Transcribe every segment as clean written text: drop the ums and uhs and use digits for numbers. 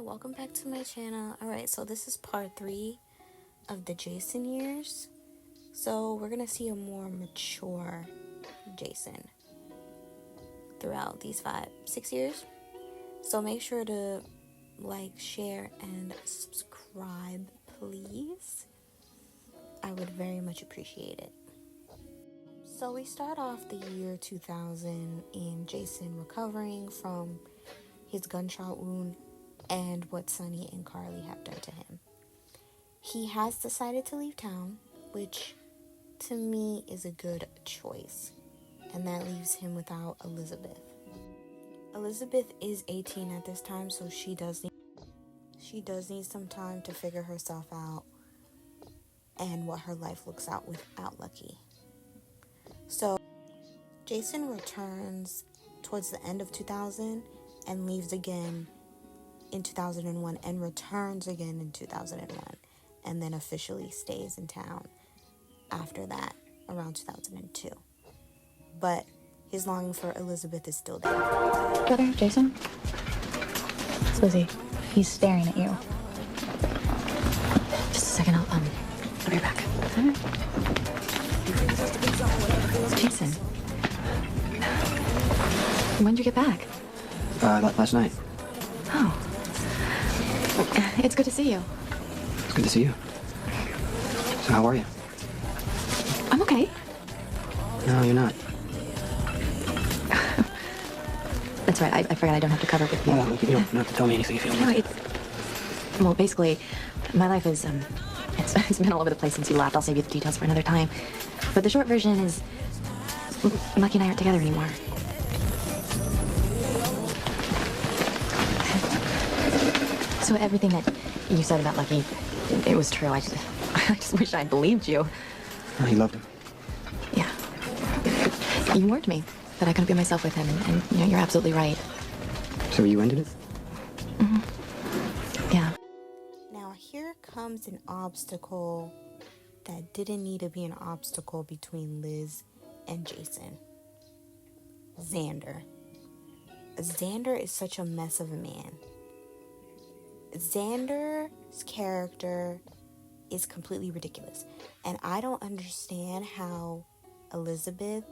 welcome back to my channel. Alright, so this is part 3 of the Jason years. So we're gonna see a more mature Jason throughout these 6 years. So make sure to like, share, and subscribe, please. I would very much appreciate it. So we start off the year 2000 in Jason recovering from his gunshot wound and what Sunny and Carly have done to him. He has decided to leave town, which to me is a good choice, and that leaves him without Elizabeth. Elizabeth is 18 at this time, so she does need some time to figure herself out and what her life looks out without Lucky. So Jason returns towards the end of 2000 and leaves again in 2001 and returns again in 2001 and then officially stays in town after that around 2002. But his longing for Elizabeth is still there. Brother, Jason? It's Lizzie. He's staring at you. Just a second, I'll be right back. Jason. When'd you get back? Last night. Oh. It's good to see you. It's good to see you. So how are you? I'm okay. No, you're not. That's right, I forgot I don't have to cover with you. No, you don't have to tell me anything if you don't No, want to. well, basically, my life is, it's been all over the place since you left. I'll save you the details for another time. But the short version is, Lucky and I aren't together anymore. So everything that you said about Lucky, it was true. I just wish I'd believed you. Oh, you loved him. Yeah. You warned me that I couldn't be myself with him, and you know, you're absolutely right. So you ended it? Mm-hmm. Yeah. Now here comes an obstacle that didn't need to be an obstacle between Liz and Jason. Xander. Xander is such a mess of a man. Xander's character is completely ridiculous. And I don't understand how Elizabeth,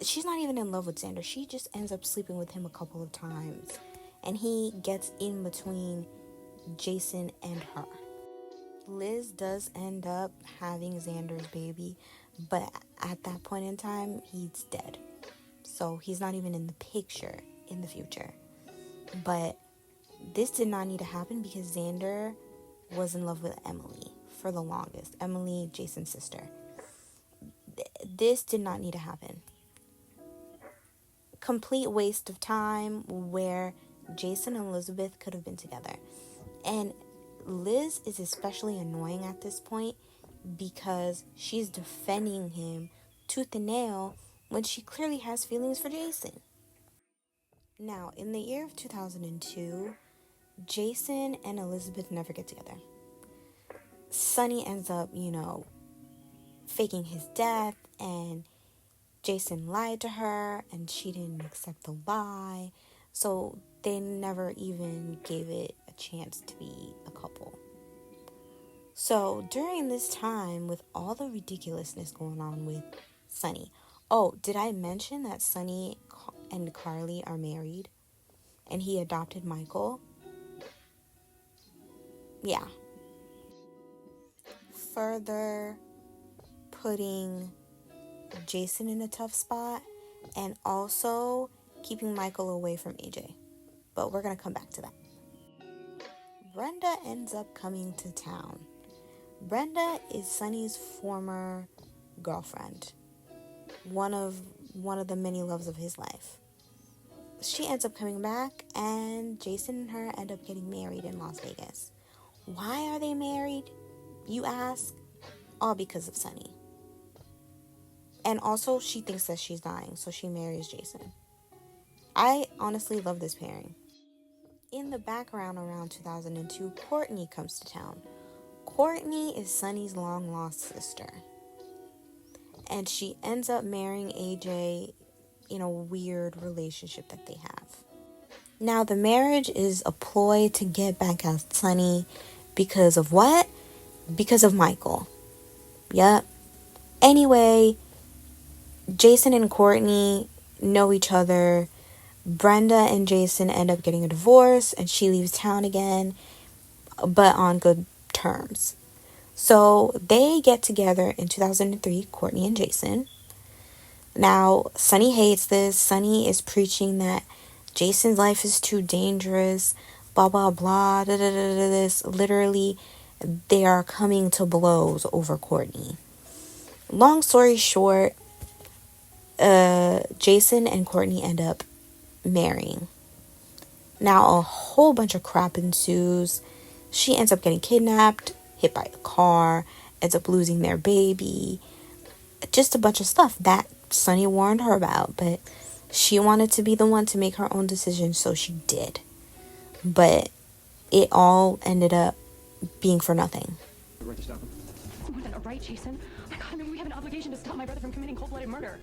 she's not even in love with Xander. She just ends up sleeping with him a couple of times. And he gets in between Jason and her. Liz does end up having Xander's baby, but at that point in time, he's dead. So he's not even in the picture in the future. But this did not need to happen because Xander was in love with Emily for the longest. Emily, Jason's sister. This did not need to happen. Complete waste of time where Jason and Elizabeth could have been together. And Liz is especially annoying at this point because she's defending him tooth and nail when she clearly has feelings for Jason. Now, in the year of 2002, Jason and Elizabeth never get together. Sunny ends up, faking his death, and Jason lied to her, and she didn't accept the lie. So they never even gave it a chance to be a couple. So during this time, with all the ridiculousness going on with Sunny. Oh, did I mention that Sunny and Carly are married? And he adopted Michael? Yeah. Further putting Jason in a tough spot and also keeping Michael away from AJ. But we're going to come back to that. Brenda ends up coming to town. Brenda is Sunny's former girlfriend. One of the many loves of his life. She ends up coming back, and Jason and her end up getting married in Las Vegas. Why are they married, you ask? All because of Sunny. And also, she thinks that she's dying, so she marries Jason. I honestly love this pairing. In the background around 2002, Courtney comes to town. Courtney is Sunny's long-lost sister. And she ends up marrying AJ in a weird relationship that they have. Now, the marriage is a ploy to get back at Sunny because of what? Because of Michael. Yep. Anyway, Jason and Courtney know each other. Brenda and Jason end up getting a divorce and she leaves town again, but on good terms. So they get together in 2003, Courtney and Jason. Now, Sunny hates this. Sunny is preaching that Jason's life is too dangerous, blah, blah, blah, da, da, da, da, this. Literally, they are coming to blows over Courtney. Long story short, Jason and Courtney end up marrying. Now, a whole bunch of crap ensues. She ends up getting kidnapped, hit by a car, ends up losing their baby. Just a bunch of stuff that Sunny warned her about, but she wanted to be the one to make her own decision, so she did. But it all ended up being for nothing. Right to stop him. Within a right, Jason. Oh my God, I mean, we have an obligation to stop my brother from committing cold-blooded murder.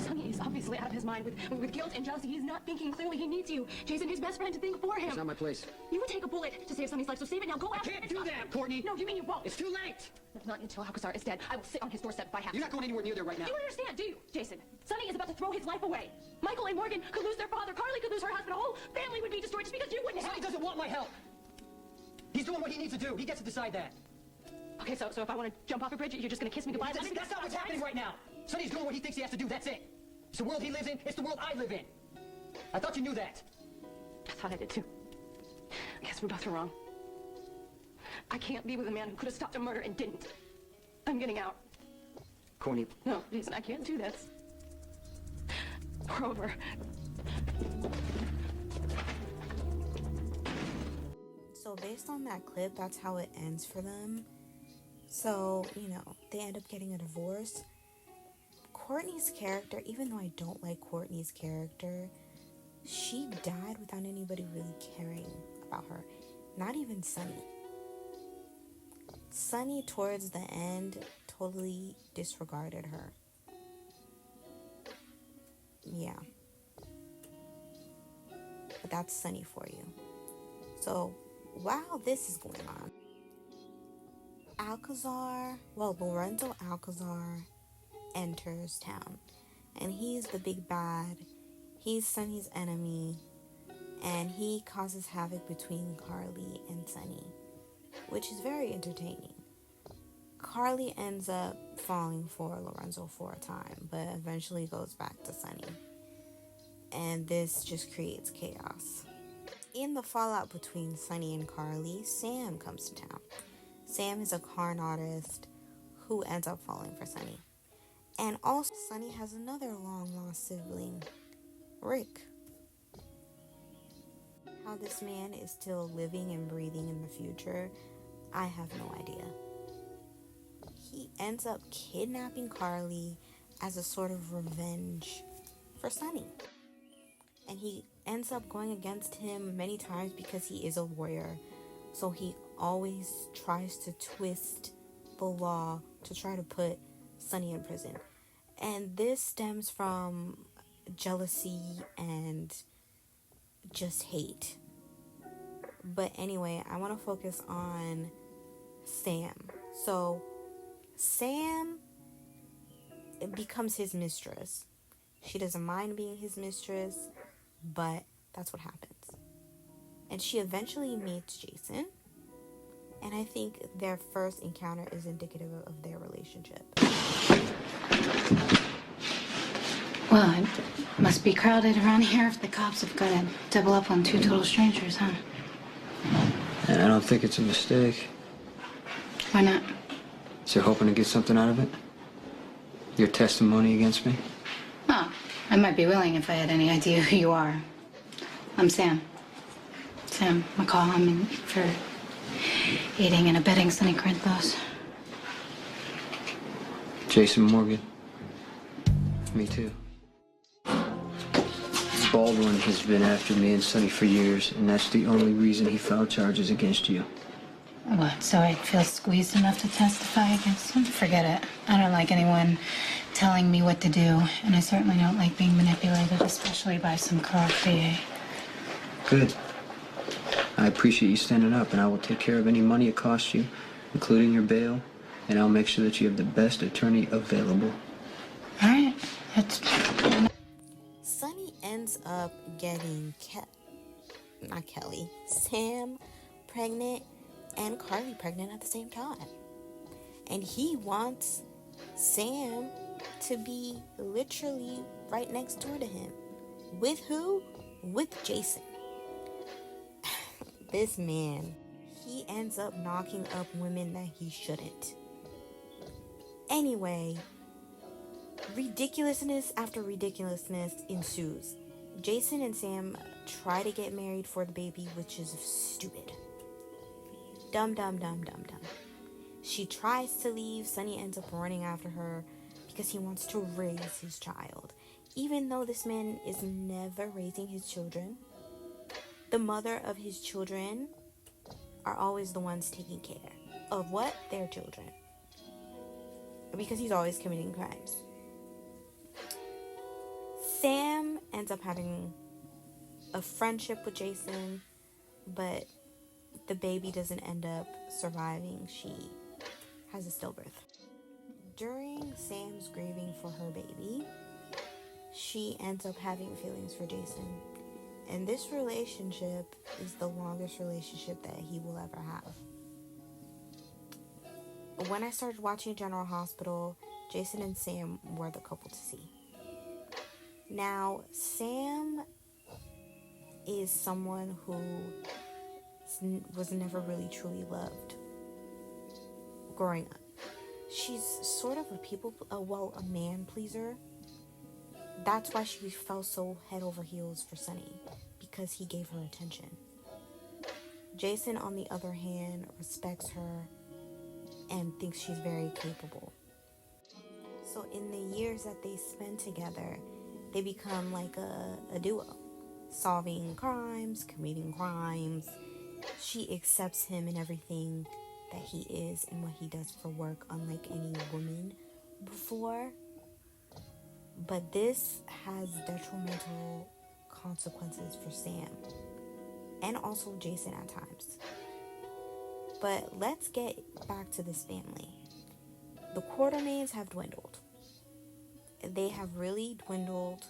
Sonny is obviously out of his mind with guilt and jealousy. He's not thinking clearly. He needs you, Jason, his best friend, to think for him. It's not my place. You would take a bullet to save Sonny's life, so save it now. Go out. I can't do that, Courtney. No, you mean you won't? It's too late. Not until Alcazar is dead. I will sit on his doorstep if I have to. You're not going anywhere near there right now. You don't understand, do you, Jason? Sonny is about to throw his life away. Michael and Morgan could lose their father. Carly could lose her husband. A whole family would be destroyed just because you wouldn't help. Sonny doesn't want my help. He's doing what he needs to do. He gets to decide that. Okay, so if I want to jump off a bridge, you're just going to kiss me goodbye? That's not what's happening right now. Sonny's doing what he thinks he has to do. That's it. It's the world he lives in. It's the world I live in. I thought you knew that. I thought I did too. I guess we both were wrong. I can't be with a man who could have stopped a murder and didn't. I'm getting out. Courtney. No, Jason, I can't do this. We're over. So based on that clip, that's how it ends for them. So, they end up getting a divorce. Courtney's character, even though I don't like Courtney's character, she died without anybody really caring about her. Not even Sunny. Sunny, towards the end, totally disregarded her. Yeah. But that's Sunny for you. So, while this is going on, Lorenzo Alcazar enters town. And he's the big bad. He's Sunny's enemy. And he causes havoc between Carly and Sunny, which is very entertaining. Carly ends up falling for Lorenzo for a time, but eventually goes back to Sunny. And this just creates chaos. In the fallout between Sunny and Carly, Sam comes to town. Sam is a con artist who ends up falling for Sunny. And also, Sunny has another long-lost sibling, Rick. How this man is still living and breathing in the future, I have no idea. He ends up kidnapping Carly as a sort of revenge for Sunny. And he ends up going against him many times because he is a lawyer. So he always tries to twist the law to try to put Sunny in prison. And this stems from jealousy and just hate. But anyway, I want to focus on Sam. So Sam becomes his mistress. She doesn't mind being his mistress, but that's what happens. And she eventually meets Jason. And I think their first encounter is indicative of their relationship. Well, it must be crowded around here if the cops have got to double up on two total strangers, huh? And I don't think it's a mistake. Why not? So you're hoping to get something out of it? Your testimony against me? Oh, I might be willing if I had any idea who you are. I'm Sam. Sam McCall. I'm in for aiding and abetting Sonny Corinthos. Jason Morgan. Me too. Baldwin has been after me and Sonny for years, and that's the only reason he filed charges against you. What, so I feel squeezed enough to testify against him? Forget it. I don't like anyone telling me what to do, and I certainly don't like being manipulated, especially by some corrupt VA. Good. I appreciate you standing up, and I will take care of any money it costs you, including your bail, and I'll make sure that you have the best attorney available. All right. That's... Sonny ends up getting Sam pregnant and Carly pregnant at the same time. And he wants Sam to be literally right next door to him. With who? With Jason. This man, he ends up knocking up women that he shouldn't. Anyway, ridiculousness after ridiculousness ensues. Jason and Sam try to get married for the baby, which is stupid. Dumb. She tries to leave. Sonny ends up running after her because he wants to raise his child. Even though this man is never raising his children, the mother of his children are always the ones taking care of what? Their children. Because he's always committing crimes. Sam ends up having a friendship with Jason, but the baby doesn't end up surviving. She has a stillbirth. During Sam's grieving for her baby, she ends up having feelings for Jason. And this relationship is the longest relationship that he will ever have. When I started watching General Hospital, Jason and Sam were the couple to see. Now, Sam is someone who was never really truly loved growing up. She's sort of a man pleaser. That's why she fell so head over heels for Sonny, because he gave her attention. Jason, on the other hand, respects her and thinks she's very capable. So in the years that they spend together, they become like a duo, solving crimes, committing crimes. She accepts him in everything that he is and what he does for work, unlike any woman before. But this has detrimental consequences for Sam and also Jason at times. But let's get back to this family. The Quartermains have dwindled. They have really dwindled.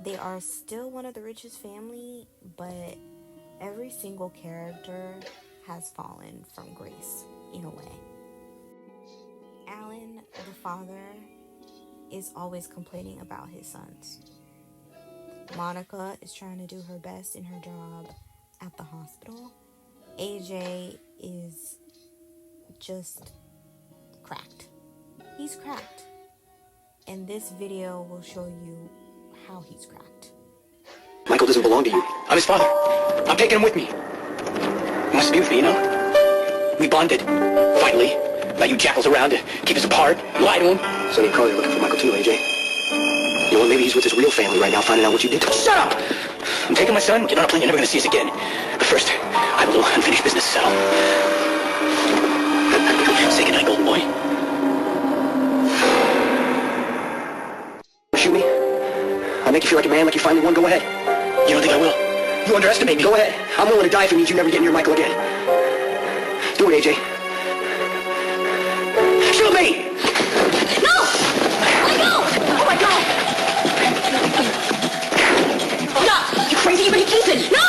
They are still one of the richest family, but every single character has fallen from grace in a way. Alan, the father, is always complaining about his sons. Monica is trying to do her best in her job at the hospital. AJ is just cracked. He's cracked. And this video will show you how he's cracked. Michael doesn't belong to you. I'm his father. I'm taking him with me. He wants to be with me, you know? We bonded. Finally. Let you jackals around to keep us apart. You lie to him. Sonny and Carly are looking for Michael too, AJ. You know what? Maybe he's with his real family right now, finding out what you did. Shut up! I'm taking my son. Get on a plane. You're never going to see us again. But first, I have a little unfinished business to settle. Say goodnight, golden boy. Shoot me? I'll make you feel like a man, like you finally won. Go ahead. You don't think I will? You underestimate me. Go ahead. I'm willing to die if it means you never get near Michael again. Do it, AJ. Shoot me! No! Let go! Oh my God! Stop! You're crazy. You're gonna Ethan. No!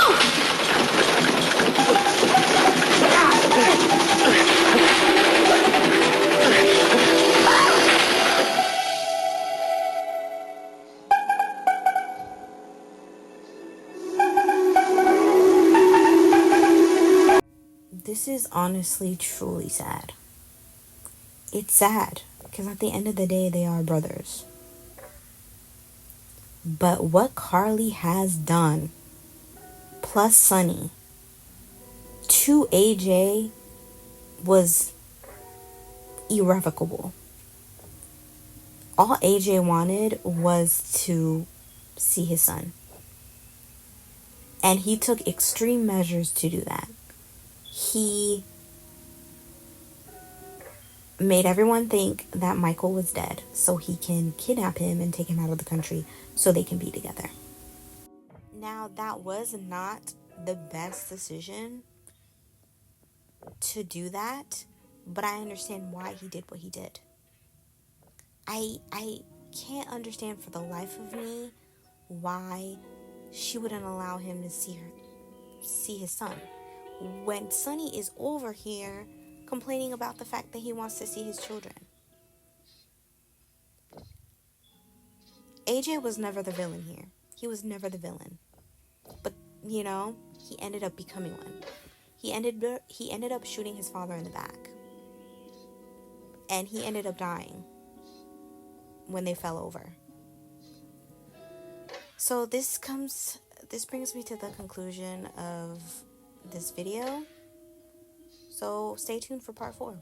This is honestly truly sad. It's sad because at the end of the day, they are brothers. But what Carly has done, plus Sonny, to AJ was irrevocable. All AJ wanted was to see his son. And he took extreme measures to do that. He made everyone think that Michael was dead so he can kidnap him and take him out of the country so they can be together. Now, that was not the best decision to do that, but I understand why he did what he did. I can't understand for the life of me why she wouldn't allow him to see his son. When Sonny is over here complaining about the fact that he wants to see his children. AJ was never the villain here. He was never the villain. But, you know, he ended up becoming one. He ended up shooting his father in the back. And he ended up dying when they fell over. So this brings me to the conclusion of this video. So stay tuned for part 4.